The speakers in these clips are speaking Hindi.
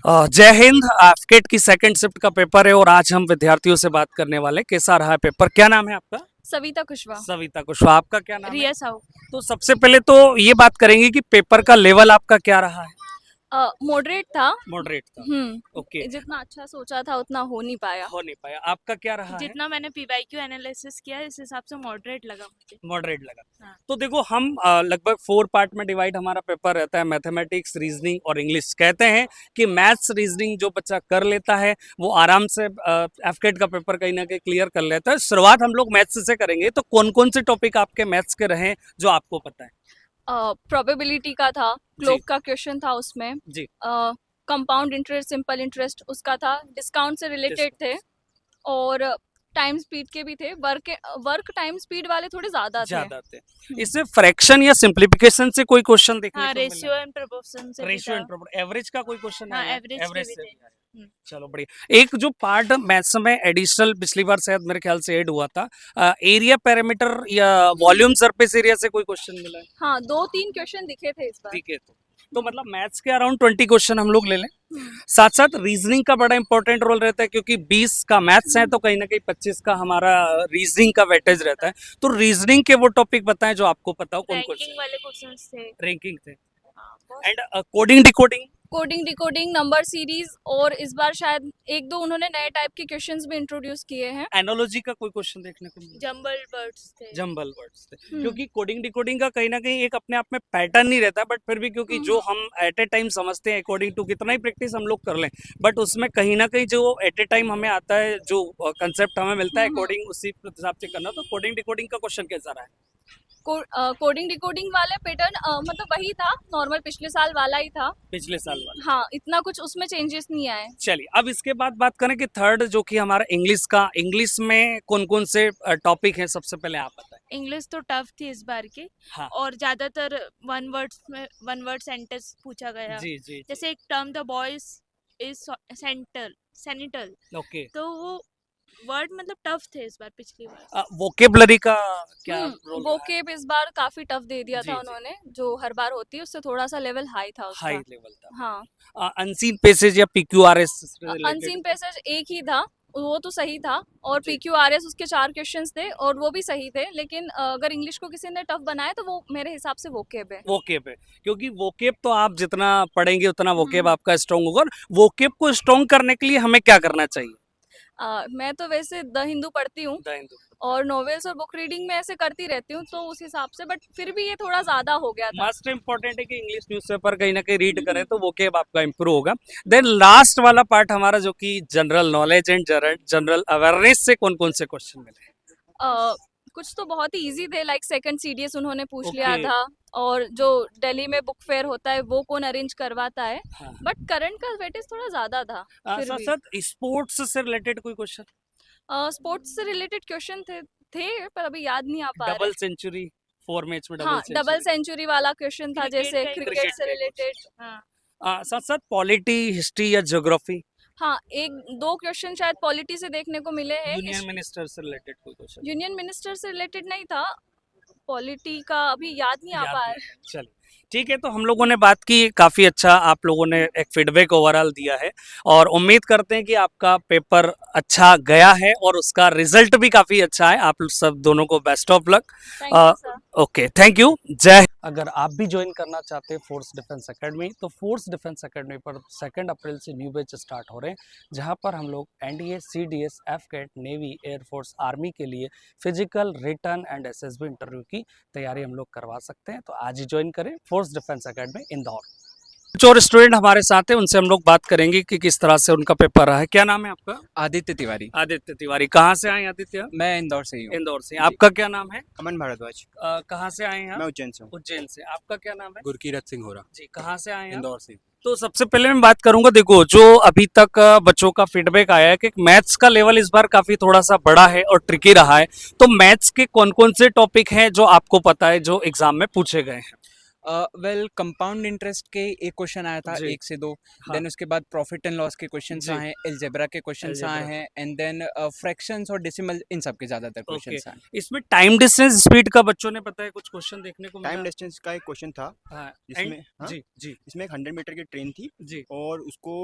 जय हिंद। एफकेट की सेकंड शिफ्ट का पेपर है और आज हम विद्यार्थियों से बात करने वाले हैं। कैसा रहा है पेपर? क्या नाम है आपका? सविता कुशवाहा। सविता कुशवाहा। आपका क्या नाम है? रिया साहू। तो सबसे पहले तो ये बात करेंगे कि पेपर का लेवल आपका क्या रहा है? मॉडरेट था। मॉडरेट था। ओके। जितना अच्छा सोचा था उतना हो नहीं पाया। हो नहीं पाया। आपका क्या रहा है? जितना मैंने पीवाईक्यू एनालिसिस किया इस हिसाब से मॉडरेट लगा मुझे। मॉडरेट लगा। हाँ। तो देखो हम लगभग 4 पार्ट में डिवाइड हमारा पेपर रहता है, मैथमेटिक्स, रीजनिंग और इंग्लिश। कहते हैं कि मैथ्स रीजनिंग जो बच्चा कर लेता है वो आराम से एफकेट का पेपर कहीं ना कहीं क्लियर कर लेता है। शुरुआत हम लोग मैथ्स से करेंगे। तो कौन कौन से टॉपिक आपके मैथ्स के रहे जो आपको पता है? प्रोबेबिलिटी का था, जी क्लोक का क्वेश्चन था उसमें। जी। कंपाउंड इंटरेस्ट, सिंपल इंटरेस्ट उसका था, डिस्काउंट से रिलेटेड थे। और टाइम स्पीड के भी थे। वर्क टाइम स्पीड वाले थोड़े ज्यादा थे। ज्यादा थे। इसमें फ्रैक्शन या सिंप्लीफिकेशन से कोई क्वेश्चन देखने हाँ, को मिला? रेशियो एंड प्रोपोर्शन से भी रेशियो था। And proportion. एवरेज का कोई क्वेश्चन हाँ, आया? एवरेज के एवरेज भी से थे। भी आया। चलो बढ़िया। एक जो पार्ट मैथ्स में एडिशनल पिछली बार शायद मेरे ख्याल से ऐड हुआ था, एरिया पैरामीटर या वॉल्यूम सरफेस एरिया से कोई क्वेश्चन मिला है? हाँ, 2-3 क्वेश्चन दिखे थे इस बार। ठीक है। तो मतलब मैथ्स के अराउंड 20 क्वेश्चन हम लोग ले लें। हम्म। साथ साथ रीजनिंग का बड़ा इंपॉर्टेंट रोल रहता है, क्योंकि 20 का मैथ्स है तो कहीं ना कहीं 25 का हमारा रीजनिंग का वेटेज रहता है। तो रीजनिंग के वो टॉपिक बताएं जो आपको पता हो। कौन कौन रैंकिंग वाले क्वेश्चंस थे। रैंकिंग थे? हाँ, and coding decoding? Coding decoding, number series, और इस बार शायद एक दो उन्होंने नए टाइप के क्वेश्चंस भी इंट्रोड्यूस किए हैं। एनोलॉजी का कोई क्वेश्चन देखने को मिला? जंबल वर्ड्स थे। जंबल वर्ड्स थे। हम्म। क्योंकि कोडिंग डिकोडिंग का कहीं ना कहीं एक अपने आप में पैटर्न नहीं रहता, बट फिर भी क्योंकि जो हम एट ए टाइम समझते हैं, अकॉर्डिंग टू कितना ही प्रैक्टिस हम लोग कर लें, बट उसमें कहीं ना कहीं जो एट ए टाइम हमें आता है, जो कंसेप्ट हमें मिलता है अकॉर्डिंग उसी हिसाब से करना। तो कोडिंग डिकोडिंग का क्वेश्चन कैसा रहा है? कोडिंग डिकोडिंग वाले पैटर्न मतलब वही था, नॉर्मल पिछले साल वाला ही था। पिछले साल वाला? हाँ, इतना कुछ उसमें चेंजेस नहीं आए। चलिए अब इसके बाद बात करें कि थर्ड जो कि हमारा इंग्लिश का, इंग्लिश में कौन कौन से टॉपिक हैं सबसे पहले आप बताएं। इंग्लिश तो टफ थी इस बार की। हाँ। और ज्यादातर वन वर्ड सेंटेंस पूछा गया। जी जी जी। जैसे एक टर्म, द बॉयज इज सैनिटल। ओके। तो वो वर्ड मतलब टफ थे इस बार, पिछली बार। वोकेबुलरी का क्या रोल रहा है? वोकेब इस बार काफी टफ दे दिया जी था जी। उन्होंने, जो हर बार होती है उससे थोड़ा सा लेवल हाई था हाई उसका। लेवल था। हाँ। अनसीन पैसेज या पीक्यूआरएस से रिलेटेड? अनसीन पैसेज एक ही था, वो तो सही था। और जी। PQRS उसके 4 क्वेश्चंस थे और वो भी सही थे, लेकिन अगर इंग्लिश को किसी ने टफ बनाया तो वो मेरे हिसाब से वोकेब है। वोकेब है। क्योंकि वोकेब तो आप जितना पढ़ेंगे उतना वोकेब हम्म। आपका स्ट्रॉन्ग होगा। और वोकेब को स्ट्रॉन्ग करने के लिए हमें क्या करना चाहिए? मैं तो वैसे द हिंदू पढ़ती हूँ द हिंदू। और नॉवेल्स और बुक रीडिंग में ऐसे करती रहती हूँ, तो उस हिसाब से, बट फिर भी ये थोड़ा ज्यादा हो गया था। मस्ट इम्पोर्टेंट है कि इंग्लिश न्यूज़पेपर कहीं ना कहीं रीड करें तो वोकेब आपका इंप्रूव होगा। देन लास्ट वाला पार्ट हमारा जो कि general knowledge and general awareness से कौन कौन से क्वेश्चन मिले? अ, कुछ तो बहुत ही इजी थे, लाइक सेकंड CDS उन्होंने पूछ लिया ओके। था। और जो दिल्ली में बुक फेयर होता है वो कौन अरेंज करवाता है। हाँ। बट करंट का वेटेज थोड़ा ज्यादा था फिर साथ भी। साथ स्पोर्ट्स से रिलेटेड कोई क्वेश्चन? स्पोर्ट्स से रिलेटेड क्वेश्चन थे पर अभी याद नहीं आ पा रहे। डबल सेंचुरी, 4 मैच में डबल हाँ, डबल सेंचुरी। सेंचुरी वाला क्वेश्चन था, जैसे क्रिकेट से क्रिकेट रिलेटेड। हाँ। साथ साथ पॉलिटी, हिस्ट्री या ज्योग्राफी? हाँ, एक दो क्वेश्चन शायद पॉलिटी से देखने को मिले हैं। यूनियन मिनिस्टर से रिलेटेड कोई क्वेश्चन? यूनियन मिनिस्टर से रिलेटेड नहीं था, पॉलिटी का अभी याद नहीं आ याद पा नहीं रहा। है। चलिए ठीक है। तो हम लोगों ने बात की, काफ़ी अच्छा आप लोगों ने एक फीडबैक ओवरऑल दिया है और उम्मीद करते हैं कि आपका पेपर अच्छा गया है और उसका रिजल्ट भी काफ़ी अच्छा है। आप सब दोनों को best of luck. Thank you sir. Okay, thank you. जय। अगर आप भी ज्वाइन करना चाहते हैं फोर्स डिफेंस एकेडमी, तो फोर्स डिफेंस एकेडमी पर 2 अप्रैल से न्यू बैच स्टार्ट हो रहे हैं, जहां पर हम लोग NDA, CDS, AFCAT, navy, air force, army के लिए physical, written and SSB interview की तैयारी हम लोग करवा सकते हैं। तो आज ही ज्वाइन करें फोर्स डिफेंस एकेडमी इंदौर। कुछ और स्टूडेंट हमारे साथ हैं, उनसे हम लोग बात करेंगे कि किस तरह से उनका पेपर रहा है। क्या नाम है आपका? आदित्य तिवारी। आदित्य तिवारी। कहाँ से आए आदित्य? मैं इंदौर से ही हूँ। इंदौर से। आपका क्या नाम है? अमन भारद्वाज। कहाँ से आए हैं आप? मैं उज्जैन से हूँ। उज्जैन से। आपका क्या नाम है? गुरकीरत सिंह हो रहा। जी, कहाँ से आए हैं आप? इंदौर से। तो सबसे पहले मैं बात करूंगा, देखो जो अभी तक बच्चों का फीडबैक आया है कि मैथ्स का लेवल इस बार काफी थोड़ा सा बड़ा है और ट्रिकी रहा है। तो मैथ्स के कौन कौन से टॉपिक हैं जो आपको पता है जो एग्जाम में पूछे गए हैं? वेल कंपाउंड इंटरेस्ट के एक क्वेश्चन आया था, जी। 1 से 2, हाँ। देन उसके बाद प्रॉफिट एंड लॉस के क्वेश्चंस जी। आए हैं, अलजेब्रा के क्वेश्चंस आए अलजेब्रा। हैं, एंड देन फ्रैक्शंस और डेसिमल, इन सब के ज़्यादातर ओके, क्वेश्चंस आए हैं। इसमें टाइम डिस्टेंस स्पीड का बच्चों ने पता है कुछ क्वेश्चन देखने को टाइम मिला। डिस्टेंस का एक क्वेश्चन था हाँ, जिसमें एंड जी जी इसमें एक 100 मीटर की ट्रेन थी जी और उसको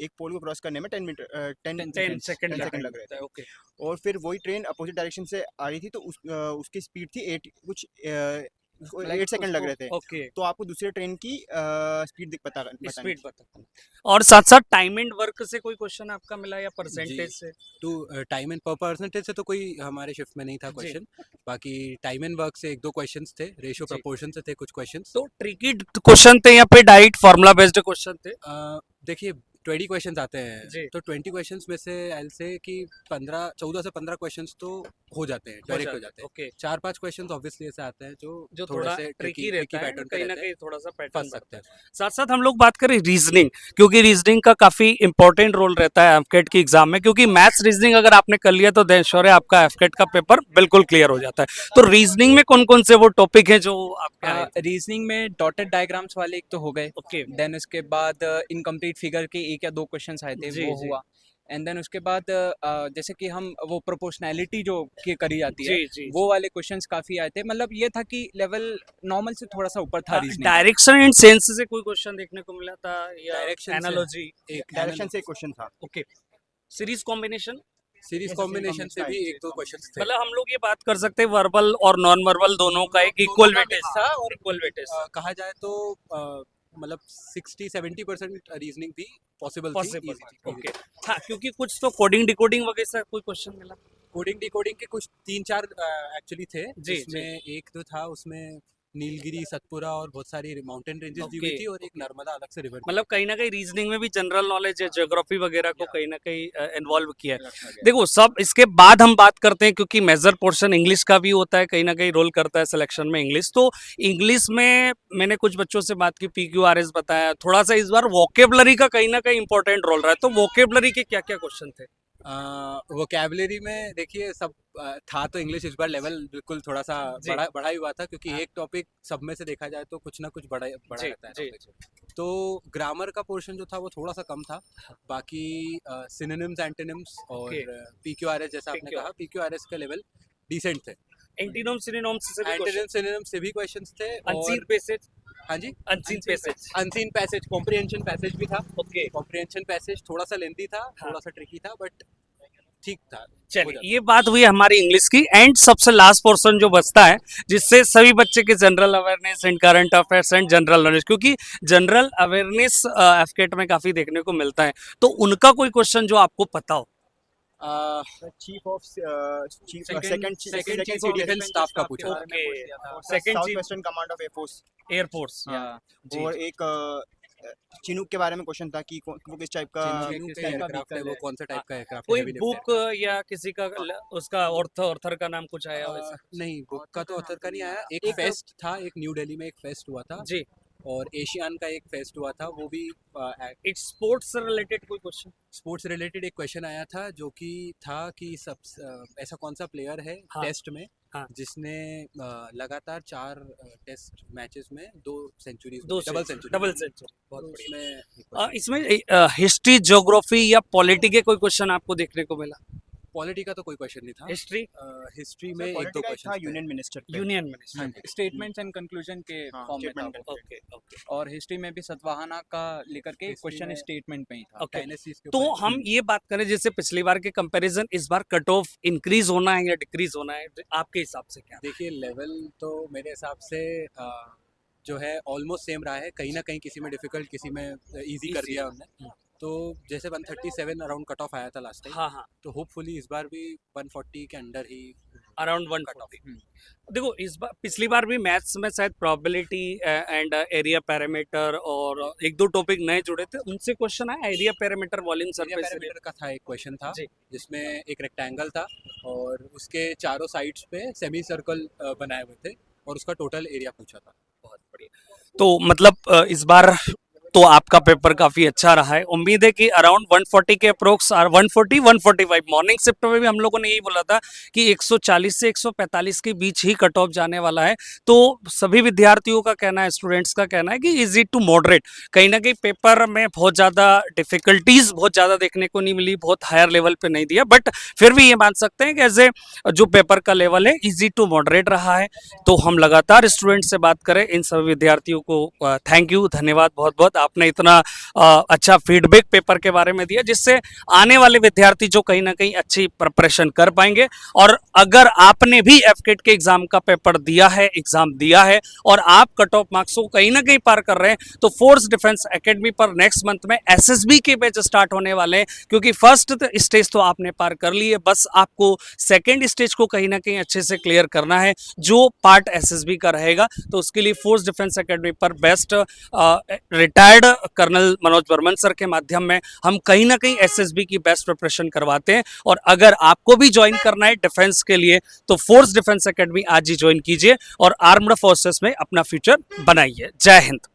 एक पोल को क्रॉस करने में 10 10 सेकंड 10 सेकंड लग रहे थे। ओके और फिर वही ट्रेन अपोजिट डायरेक्शन से आ रही थी तो उसकी स्पीड थी 8 कुछ 8 सेकंड लग रहे थे। ओके तो आपको दूसरे ट्रेन की स्पीड बतानी स्पीड थी। बता। और साथ साथ टाइम एंड वर्क से कोई क्वेश्चन आपका मिला या परसेंटेज से। तो टाइम एंड पर परसेंटेज से तो कोई हमारे शिफ्ट में नहीं था जी। क्वेश्चन। बाकी टाइम एंड वर्क से एक दो क्वेश्चंस थे, रेशियो जी। प्रोपोर्शन से थे कुछ क्वेश्चंस। तो ट्रिकी क्वेश्चन थे या फिर डाइट फॉर्मूला बेस्ड क्वेश्चन थे। देखिए 20 क्वेश्चंस आते जी। हैं तो 20 क्वेश्चंस में से आई से कि 14 से 15 क्वेश्चंस तो हो जाते हैं, डायरेक्ट हो जाते हैं। ओके 4-5 क्वेश्चंस ऑब्वियसली ऐसे आते हैं जो जो थोड़े थोड़ा से ट्रिकी रहता है, पैटर्न पे कहीं ना रहते हैं, कहीं थोड़ा सा पैटर्न फंस सकते हैं। साथ साथ हम लोग बात करें रीजनिंग, क्योंकि रीजनिंग का काफी इंपॉर्टेंट रोल रहता है एफकेट की एग्जाम में, क्योंकि मैथ्स रीजनिंग अगर आपने कर लिया तो देन श्योर है आपका एफकेट का पेपर बिल्कुल क्लियर हो जाता है। तो रीजनिंग में कौन कौन से वो टॉपिक हैं जो आपके आए थे? रीजनिंग में डॉटेड डायग्राम्स वाले एक तो हो गए, ओके देन उसके बाद इनकम्प्लीट फिगर के 1 या 2 क्वेश्चंस आए थे, जी, वो जी। हुआ। एंड देन उसके बाद जैसे कि हम वो प्रोपोर्शनैलिटी जो की करी जाती है, जी जी वो वाले क्वेश्चंस काफ़ी आए थे। मतलब ये था कि लेवल नॉर्मल से थोड़ा सा ऊपर था रीजनिंग। डायरेक्शन एंड सेंस से कोई क्वेश्चन देखने को मिला था या Direction से- एनालॉजी। एक डायरेक्शन से एक क्वेश्चन था। Okay series combination, series Yes, combination से भी series एक दो क्वेश्चंस थे। मतलब हम लोग ये बात कर सकते हैं वर्बल और नॉन वर्बल दोनों का एक इक्वल दोनों का वेटेज mix था था और इक्वल वेटेज कहा जाए तो मतलब 60-70% रीजनिंग भी पॉसिबल थी, पॉसिबल। easy थी, easy ओके हाँ, क्योंकि कुछ तो कोडिंग डिकोडिंग वगैरह कोई क्वेश्चन मिला। कोडिंग डिकोडिंग के कुछ 3-4 एक्चुअली थे, जी, जिसमें एक तो था उसमें नीलगिरी, सतपुरा और बहुत सारी माउंटेन रेंजेस दी हुई Okay, थी और एक नर्मदा अलग से रिवर। मतलब कहीं ना कहीं रीजनिंग में भी जनरल नॉलेज है, ज्योग्राफी वगैरह को कहीं ना कहीं इन्वॉल्व किया है। देखो सब इसके बाद हम बात करते हैं, क्योंकि मेजर पोर्शन इंग्लिश का भी होता है, कहीं ना कहीं रोल करता है सिलेक्शन में इंग्लिश। तो इंग्लिश में मैंने कुछ बच्चों से बात की, PQRS बताया, थोड़ा सा इस बार वोकेबलरी का कहीं ना कहीं इंपॉर्टेंट रोल रहा है। तो वोकेबलरी के क्या क्या क्वेश्चन थे? वोकैबुलरी में देखिए सब था तो इंग्लिश इस बार लेवल बिल्कुल थोड़ा सा जी। बड़ा ही हुआ था, क्योंकि हाँ। एक टॉपिक सब में से देखा जाए तो कुछ ना कुछ बड़ा जी, रहता है जी। topic। तो ग्रामर का पोर्शन जो था वो थोड़ा सा कम था। बाकी सिनोनिम्स, एंटोनिम्स और Okay. PQRS जैसा आपने PQRS कहा, PQRS का लेवल डिसेंट थे। एंटीनोम सिनोनिम से भी क्वेश्चन, एंटोनिम्स, सिनोनिम्स से भी क्वेश्चंस थे अनसीन और पैसेज, हाँ जी, unseen passage. Unseen passage, comprehension passage भी था। ओके कॉम्प्रिहेंशन पैसेज थोड़ा सा लेंथी था, हाँ। थोड़ा सा ट्रिकी था, बट ठीक था। हो चलिए जाता। ये बात हुई हमारी इंग्लिश की। एंड सबसे लास्ट पोर्शन जो बचता है, जिससे सभी बच्चे के general awareness and current affairs and general knowledge, क्योंकि जनरल अवेयरनेस एफकेट में काफी देखने को मिलता है, तो उनका कोई क्वेश्चन जो आपको पता हो। Chief of Second chief of defense staff का पूछा। Okay second chief- south western command of air force. Air force हाँ, जी और एक चिनूक के बारे में क्वेश्चन था कि वो किस टाइप का चिनूक किस का टाइप का एयरक्राफ्ट है, vehicle वो है? कौन सा टाइप का एयरक्राफ्ट है? कोई heavy lift बुक aircraft। या किसी का उसका ऑर्थर का नाम कुछ आया वैसे? नहीं, बुक का तो ऑथर का नहीं आया। एक एक- फेस्ट था, एक न्यू दिल्ली में एक फेस्ट हुआ था जी और एशियान का एक फेस्ट हुआ था, वो भी इट्स स्पोर्ट्स से रिलेटेड कोई क्वेश्चन? स्पोर्ट्स रिलेटेड एक क्वेश्चन आया था जो कि था कि ऐसा कौन सा प्लेयर है हाँ, टेस्ट में हाँ। जिसने लगातार 4 टेस्ट मैचेस में 2 सेंचुरीज, दो डबल डबल सेंचुरी। सेंचुरी, बहुत बढ़िया। उसमें एक question इसमें हिस्ट्री, ज्योग्राफी या पॉलिटी के कोई क्वेश्चन आपको देखने को मिला? पॉलिटी का तो कोई क्वेश्चन नहीं था। हिस्ट्री, हिस्ट्री में एक दो पॉलिटिकल था क्वेश्चन यूनियन मिनिस्टर पे। Union minister. Statements and conclusion के हाँ, फॉर्म में था statement वो। ओके ओके और हिस्ट्री में भी सतवाहना का लेकर के History क्वेश्चन में- स्टेटमेंट में ही था। ओके। डायनेस्टीज के तो ऊपर। हम ये बात करें, जैसे पिछली बार के कंपैरिजन इस बार कट ऑफ इंक्रीज होना है या डिक्रीज होना है, आपके हिसाब से क्या? देखिए लेवल तो मेरे हिसाब से जो है ऑलमोस्ट सेम रहा है, कहीं ना कहीं किसी में डिफिकल्ट, किसी में इजी कर Easy। दिया उन्होंने। तो जैसे 137 अराउंड कट ऑफ आया था लास्ट टाइम, हाँ हाँ, तो होपफुली इस बार भी 140 के अंडर ही अराउंड कट ऑफ। 140। देखो इस बार, पिछली बार भी मैथ्स में शायद प्रोबेबिलिटी एंड एरिया पैरामीटर और एक दो टॉपिक नए जुड़े थे, उनसे क्वेश्चन आया। Area parameter, volume, area surface parameter का था एक क्वेश्चन था, जी। जिसमें एक रेक्टेंगल था और उसके चारों साइड्स पे सेमी सर्कल बनाए हुए थे और उसका टोटल एरिया पूछा था। बहुत बढ़िया। तो मतलब इस बार तो आपका पेपर काफी अच्छा रहा है। उम्मीद है कि अराउंड 140 के अप्रोक्स, 140 145 मॉर्निंग शिफ्ट में भी हम लोगों ने यही बोला था कि 140 से 145 के बीच ही कट ऑफ जाने वाला है। तो सभी विद्यार्थियों का कहना है, स्टूडेंट्स का कहना है कि इजी टू मॉडरेट, कहीं ना कहीं पेपर में बहुत ज़्यादा डिफिकल्टीज बहुत ज़्यादा देखने को नहीं मिली, बहुत हायर लेवल पे नहीं दिया, बट फिर भी ये मान सकते हैं कि एज ए जो पेपर का लेवल है इजी टू मॉडरेट रहा है। तो हम लगातार स्टूडेंट से बात करें, इन सभी विद्यार्थियों को थैंक यू, धन्यवाद बहुत बहुत, आपने इतना अच्छा फीडबैक पेपर के बारे में दिया जिससे आने वाले विद्यार्थी जो कहीं ना कहीं अच्छी प्रिपरेशन कर पाएंगे। और अगर आपने भी एफकेट के एग्जाम का पेपर दिया है, एग्जाम दिया है और आप कट ऑफ मार्क्स को कहीं ना कहीं पार कर रहे हैं, तो फोर्स डिफेंस एकेडमी पर नेक्स्ट मंथ में एसएसबी के बैच स्टार्ट होने वाले हैं, क्योंकि फर्स्ट स्टेज तो आपने पार कर ली है, बस आपको सेकेंड स्टेज को कहीं ना कहीं अच्छे से क्लियर करना है जो पार्ट एसएसबी का रहेगा। तो उसके लिए फोर्स डिफेंस एकेडमी पर best retired colonel Manoj Barman sir के माध्यम में हम कहीं ना कहीं एसएसबी की बेस्ट प्रिपरेशन करवाते हैं। और अगर आपको भी ज्वाइन करना है डिफेंस के लिए तो फोर्स डिफेंस एकेडमी आज ही ज्वाइन कीजिए और आर्म्ड फोर्सेस में अपना फ्यूचर बनाइए। जय हिंद।